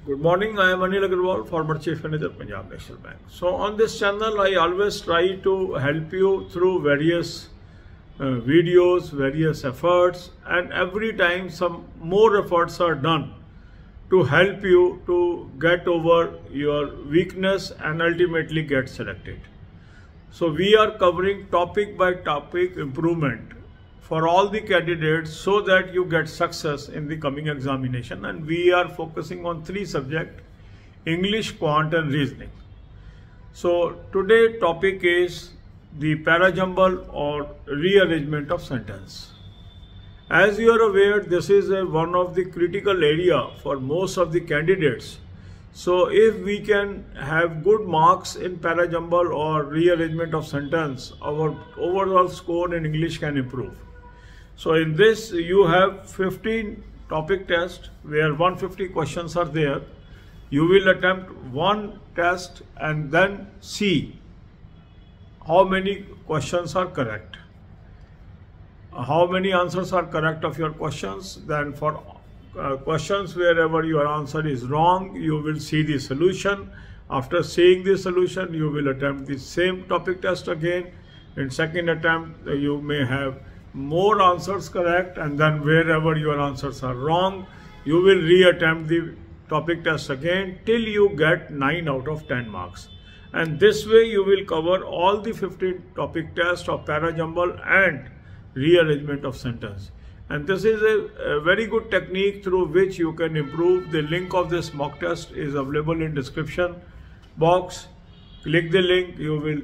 Good morning, I am Anil Agarwal, former Chief Manager, Punjab National Bank. So on this channel, I always try to help you through various videos, various efforts, and every time some more efforts are done to help you to get over your weakness and ultimately get selected. So we are covering topic by topic improvement for all the candidates so that you get success in the coming examination, and we are focusing on 3 subjects: English, Quant and Reasoning. So today topic is the parajumble or rearrangement of sentence. As you are aware, this is one of the critical area for most of the candidates. So if we can have good marks in parajumble or rearrangement of sentence, our overall score in English can improve. So in this you have 15 topic tests where 150 questions are there. You will attempt one test and then see how many questions are correct, how many answers are correct of your questions. Then for questions wherever your answer is wrong, you will see the solution. After seeing the solution, you will attempt the same topic test again. In second attempt, you may have more answers correct, and then wherever your answers are wrong, you will reattempt the topic test again till you get 9 out of 10 marks. And this way you will cover all the 15 topic tests of parajumble and rearrangement of sentence. And this is a very good technique through which you can improve. The link of this mock test is available in description box. Click the link, you will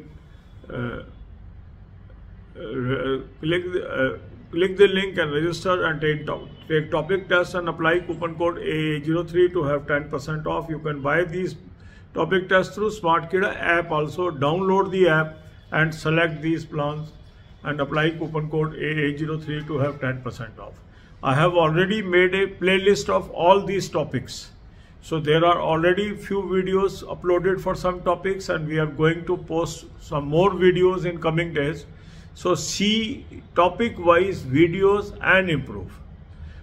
click the link and register and take topic test and apply coupon code AA03 to have 10% off. You can buy these topic tests through SmartKida app also. Download the app and select these plans and apply coupon code AA03 to have 10% off. I have already made a playlist of all these topics. So there are already few videos uploaded for some topics, and we are going to post some more videos in coming days. So see topic wise videos and improve.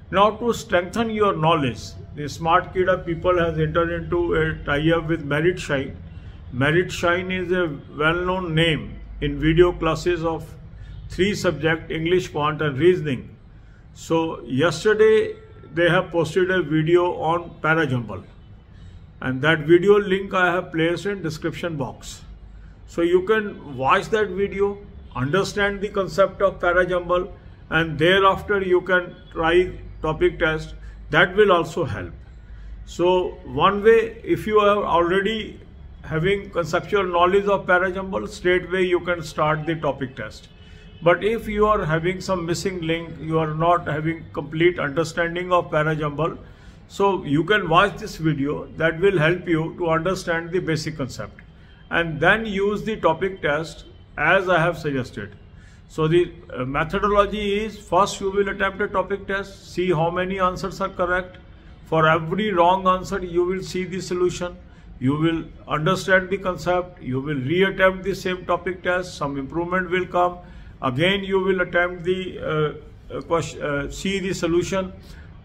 Now to strengthen your knowledge, the SmartKida people has entered into a tie-up with Meritshine. Meritshine is a well-known name in video classes of 3 subjects, English, Quant and Reasoning. So yesterday they have posted a video on parajumble, and that video link I have placed in description box. So you can watch that video, understand the concept of parajumble, and thereafter you can try topic test. That will also help. So one way, if you are already having conceptual knowledge of parajumble, straightway you can start the topic test. But if you are having some missing link, you are not having complete understanding of parajumble, so you can watch this video. That will help you to understand the basic concept and then use the topic test as I have suggested. So the methodology is, first you will attempt a topic test, see how many answers are correct. For every wrong answer you will see the solution, you will understand the concept, you will reattempt the same topic test, some improvement will come. Again you will attempt the see the solution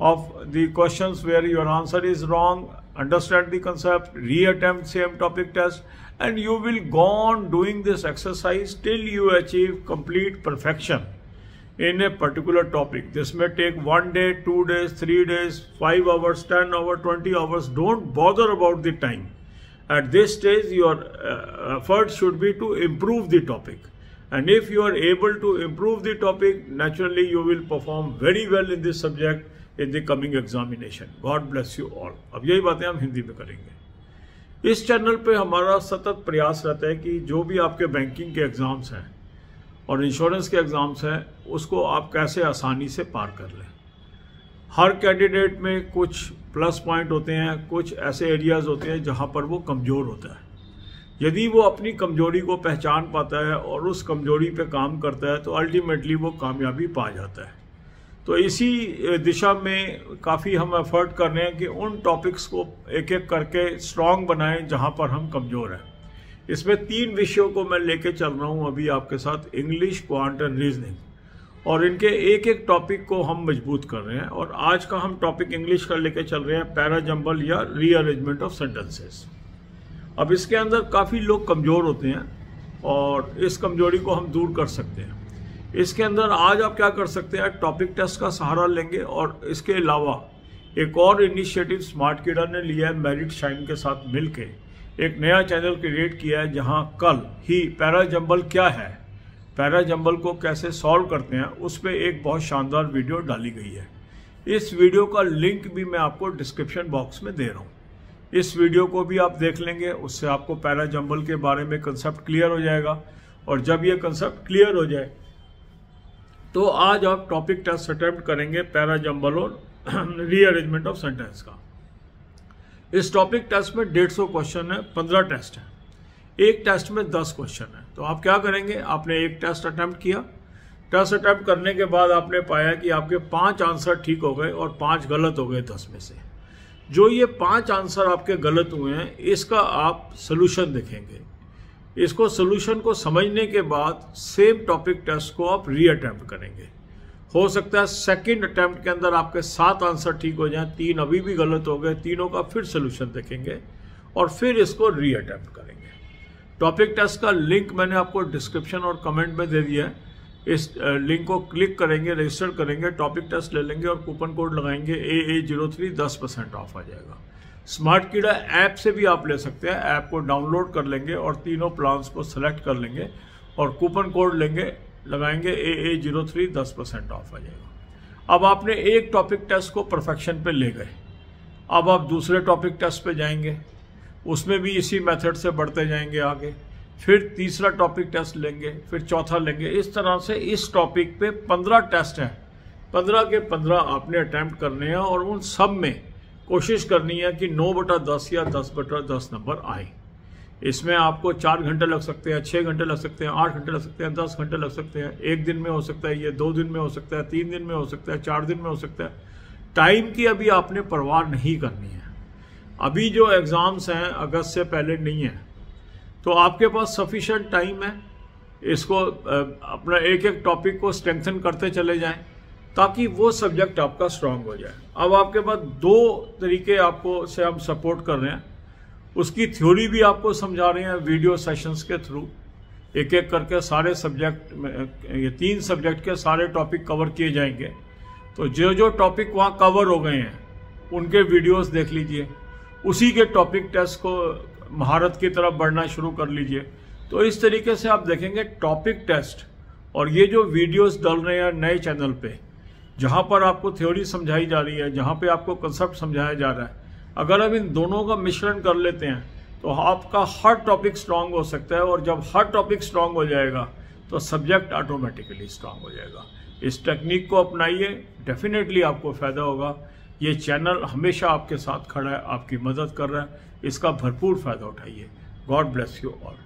of the questions where your answer is wrong, understand the concept, reattempt same topic test, and you will go on doing this exercise till you achieve complete perfection in a particular topic. This may take 1 day, 2 days, 3 days, 5 hours, 10 hours, 20 hours. Don't bother about the time. At this stage your effort should be to improve the topic. And if you are able to improve the topic, naturally you will perform very well in this subject in the coming examination. God bless you all. अब यही बातें हम हिंदी में करेंगे। इस channel पे हमारा सतत प्रयास रहता है कि जो भी आपके बैंकिंग के एग्ज़ाम्स हैं और इंश्योरेंस के एग्ज़ाम्स हैं, उसको आप कैसे आसानी से पार कर लें। हर कैंडिडेट में कुछ प्लस पॉइंट होते हैं, कुछ ऐसे एरियाज़ होते हैं जहाँ पर वो कमज़ोर होता है। यदि वो अपनी कमजोरी को पहचान पाता है और उस कमजोरी पे काम करता है, तो अल्टीमेटली वो कामयाबी पा जाता है। तो इसी दिशा में काफ़ी हम एफर्ट कर रहे हैं कि उन टॉपिक्स को एक एक करके स्ट्रॉन्ग बनाएं जहां पर हम कमज़ोर हैं। इसमें 3 विषयों को मैं लेके चल रहा हूं अभी आपके साथ, इंग्लिश, क्वांट एंड रीजनिंग। और इनके एक एक टॉपिक को हम मजबूत कर रहे हैं। और आज का हम टॉपिक इंग्लिश का लेके चल रहे हैं, पैरा जंबल या रीअरेंजमेंट ऑफ सेंटेंसेस। अब इसके अंदर काफ़ी लोग कमज़ोर होते हैं और इस कमजोरी को हम दूर कर सकते हैं। इसके अंदर आज आप क्या कर सकते हैं, टॉपिक टेस्ट का सहारा लेंगे और इसके अलावा एक और इनिशिएटिव स्मार्ट कीड़ा ने लिया है, मेरिट शाइन के साथ मिलके एक नया चैनल क्रिएट किया है, जहां कल ही पैरा जंबल क्या है, पैरा जंबल को कैसे सॉल्व करते हैं, उस पर एक बहुत शानदार वीडियो डाली गई है। इस वीडियो का लिंक भी मैं आपको डिस्क्रिप्शन बॉक्स में दे रहा हूँ। इस वीडियो को भी आप देख लेंगे, उससे आपको पैरा जंबल के बारे में कंसेप्ट क्लियर हो जाएगा। और जब ये कंसेप्ट क्लियर हो जाए तो आज आप टॉपिक टेस्ट अटेम्प्ट करेंगे पैरा जंबल और रीअरेंजमेंट ऑफ सेंटेंस का। इस टॉपिक टेस्ट में 150 क्वेश्चन है, 15 टेस्ट है, एक टेस्ट में 10 क्वेश्चन है। तो आप क्या करेंगे, आपने एक टेस्ट अटेम्प्ट किया, टेस्ट अटेम्प्ट करने के बाद आपने पाया कि आपके 5 आंसर ठीक हो गए और 5 गलत हो गए 10 में से। जो ये 5 आंसर आपके गलत हुए हैं, इसका आप सोल्यूशन देखेंगे। इसको सोल्यूशन को समझने के बाद सेम टॉपिक टेस्ट को आप री अटेम्प्ट करेंगे। हो सकता है सेकंड अटेम्प्ट के अंदर आपके 7 आंसर ठीक हो जाएं, 3 अभी भी गलत हो गए, तीनों का फिर सोल्यूशन देखेंगे और फिर इसको री अटेम्प्ट करेंगे। टॉपिक टेस्ट का लिंक मैंने आपको डिस्क्रिप्शन और कमेंट में दे दिया है। इस लिंक को क्लिक करेंगे, रजिस्टर करेंगे, टॉपिक टेस्ट ले लेंगे और कूपन कोड लगाएंगे AA03, 10% ऑफ आ जाएगा। स्मार्ट कीड़ा ऐप से भी आप ले सकते हैं, ऐप को डाउनलोड कर लेंगे और तीनों प्लान्स को सेलेक्ट कर लेंगे और कूपन कोड लेंगे, लगाएंगे AA03, 10% ऑफ आ जाएगा। अब आपने एक टॉपिक टेस्ट को परफेक्शन पे ले गए, अब आप दूसरे टॉपिक टेस्ट पे जाएंगे, उसमें भी इसी मेथड से बढ़ते जाएंगे आगे, फिर तीसरा टॉपिक टेस्ट लेंगे, फिर चौथा लेंगे। इस तरह से इस टॉपिक पे 15 टेस्ट हैं, 15 के 15 आपने अटैम्प्ट करने हैं और उन सब में कोशिश करनी है कि 9/10 या 10/10 नंबर आए। इसमें आपको 4 घंटे लग सकते हैं, 6 घंटे लग सकते हैं, 8 घंटे लग सकते हैं, 10 घंटे लग सकते हैं, 1 दिन में हो सकता है, ये 2 दिन में हो सकता है, 3 दिन में हो सकता है, 4 दिन में हो सकता है। टाइम की अभी आपने परवाह नहीं करनी है। अभी जो एग्ज़ाम्स हैं अगस्त से पहले नहीं है, तो आपके पास सफिशेंट टाइम है। इसको अपना एक एक टॉपिक को स्ट्रेंथन करते चले जाएं ताकि वो सब्जेक्ट आपका स्ट्रांग हो जाए। अब आपके पास 2 तरीके आपको से हम सपोर्ट कर रहे हैं, उसकी थ्योरी भी आपको समझा रहे हैं वीडियो सेशंस के थ्रू। एक एक करके सारे सब्जेक्ट, ये 3 सब्जेक्ट के सारे टॉपिक कवर किए जाएंगे। तो जो जो टॉपिक वहाँ कवर हो गए हैं उनके वीडियोस देख लीजिए, उसी के टॉपिक टेस्ट को महारत की तरफ बढ़ना शुरू कर लीजिए। तो इस तरीके से आप देखेंगे टॉपिक टेस्ट और ये जो वीडियोस डल रहे हैं नए चैनल पे, जहाँ पर आपको थ्योरी समझाई जा रही है, जहाँ पे आपको कंसेप्ट समझाया जा रहा है, अगर हम इन दोनों का मिश्रण कर लेते हैं तो आपका हर टॉपिक स्ट्रांग हो सकता है। और जब हर टॉपिक स्ट्रांग हो जाएगा तो सब्जेक्ट ऑटोमेटिकली स्ट्रांग हो जाएगा। इस टेक्निक को अपनाइए, डेफिनेटली आपको फ़ायदा होगा। ये चैनल हमेशा आपके साथ खड़ा है, आपकी मदद कर रहा है, इसका भरपूर फ़ायदा उठाइए। God bless you all.